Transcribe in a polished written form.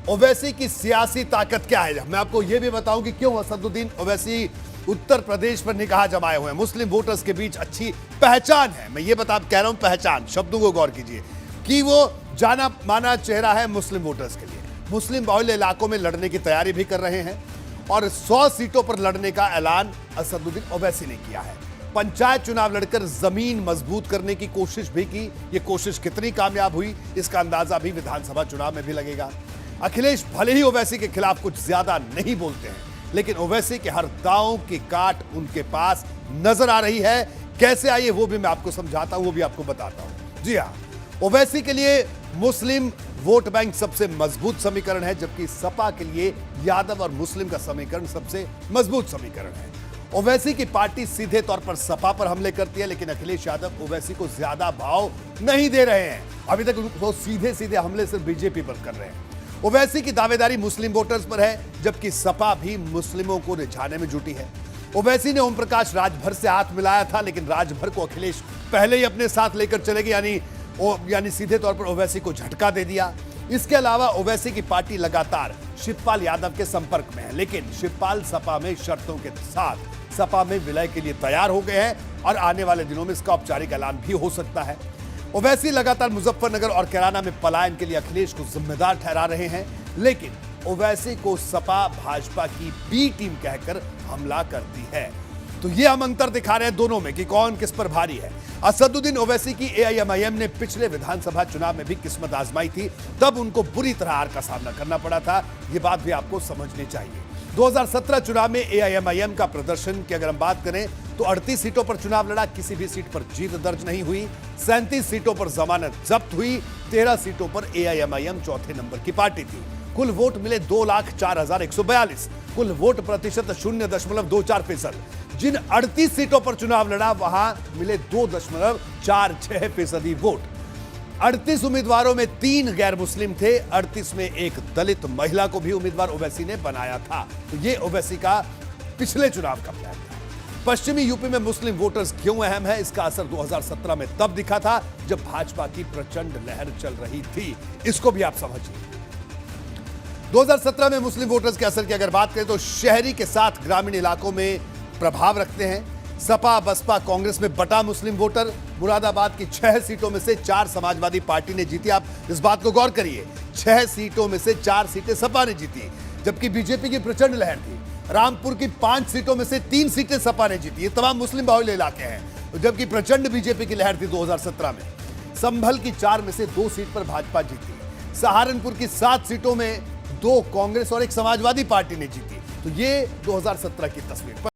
ओवैसी की सियासी ताकत क्या है। मैं आपको यह भी बताऊं कि क्यों असदुद्दीन ओवैसी उत्तर प्रदेश पर निगाह जमाए हुए हैं। मुस्लिम वोटर्स के बीच अच्छी पहचान है। मैं ये कह रहा हूं पहचान, शब्दों को गौर कीजिए कि वो जाना माना चेहरा है मुस्लिम वोटर्स के लिए। मुस्लिम बहुल इलाकों में लड़ने की तैयारी भी कर रहे हैं और 100 सीटों पर लड़ने का ऐलान असदुद्दीन ओवैसी ने किया है। पंचायत चुनाव लड़कर जमीन मजबूत करने की कोशिश भी की। ये कोशिश कितनी कामयाब हुई इसका अंदाजा भी विधानसभा चुनाव में भी लगेगा। अखिलेश भले ही ओवैसी के खिलाफ कुछ ज्यादा नहीं बोलते हैं, लेकिन ओवैसी के हर दांव की काट उनके पास नजर आ रही है। कैसे आई वो भी मैं आपको समझाता हूं, वो भी आपको बताता हूं। जी हां, ओवैसी के लिए मुस्लिम वोट बैंक सबसे मजबूत समीकरण है, जबकि सपा के लिए यादव और मुस्लिम का समीकरण सबसे मजबूत समीकरण है। ओवैसी की पार्टी सीधे तौर पर सपा पर हमले करती है, लेकिन अखिलेश यादव ओवैसी को ज्यादा भाव नहीं दे रहे हैं। अभी तक वो सीधे सीधे हमले सिर्फ बीजेपी पर कर रहे हैं। ओवैसी की दावेदारी मुस्लिम वोटर्स पर है, जबकि सपा भी मुस्लिमों को रिझाने में जुटी है। ओवैसी ने ओम प्रकाश राजभर से हाथ मिलाया था, लेकिन राजभर को अखिलेश पहले ही अपने साथ लेकर चले गए, यानी सीधे तौर पर ओवैसी को झटका दे दिया। इसके अलावा ओवैसी की पार्टी लगातार शिवपाल यादव के संपर्क में है, लेकिन शिवपाल सपा में शर्तों के साथ सपा में विलय के लिए तैयार हो गए हैं और आने वाले दिनों में इसका औपचारिक ऐलान भी हो सकता है। ओवैसी लगातार मुजफ्फरनगर और कैराना में पलायन के लिए अखिलेश को जिम्मेदार ठहरा रहे हैं, लेकिन ओवैसी को सपा भाजपा की बी टीम कहकर हमला करती है। तो ये हम अंतर दिखा रहे हैं दोनों में कि कौन किस पर भारी है। असदुद्दीन ओवैसी की एआईएमआईएम ने पिछले विधानसभा चुनाव में भी किस्मत आजमाई थी, तब उनको बुरी तरह हार का सामना करना पड़ा था। ये बात भी आपको समझनी चाहिए। 2017 चुनाव में एआईएमआईएम का प्रदर्शन की अगर हम बात करें तो 38 सीटों पर चुनाव लड़ा, किसी भी सीट पर जीत दर्ज नहीं हुई। 37 सीटों पर जमानत जब्त हुई। 13 सीटों पर एआईएमआईएम चौथे नंबर की पार्टी थी। कुल वोट मिले 2,04,142। कुल वोट प्रतिशत 0.24%। जिन 38 सीटों पर चुनाव लड़ा वहां मिले 2.46% वोट। 38 उम्मीदवारों में 3 गैर मुस्लिम थे। 38 में एक दलित महिला को भी उम्मीदवार ओवैसी ने बनाया था। तो ये ओवैसी का पिछले चुनाव का प्लान था। पश्चिमी यूपी में मुस्लिम वोटर्स क्यों अहम है, इसका असर 2017 में तब दिखा था जब भाजपा की प्रचंड लहर चल रही थी। इसको भी आप समझिए। 2017 में मुस्लिम वोटर्स के असर की अगर बात करें तो शहरी के साथ ग्रामीण इलाकों में प्रभाव रखते हैं। सपा बसपा कांग्रेस में बटा मुस्लिम वोटर। मुरादाबाद की 6 सीटों में से 4 समाजवादी पार्टी ने जीती। आप इस बात को गौर करिए, 6 सीटों में से 4 सीटें सपा ने जीती, जबकि बीजेपी की प्रचंड लहर थी। रामपुर की 5 सीटों में से 3 सीटें सपा ने जीती। ये तमाम मुस्लिम बहुल इलाके हैं, जबकि प्रचंड बीजेपी की लहर थी 2017 में। संभल की 4 में से 2 सीट पर भाजपा जीती। सहारनपुर की 7 सीटों में 2 कांग्रेस और 1 समाजवादी पार्टी ने जीती। तो ये 2017 की तस्वीर।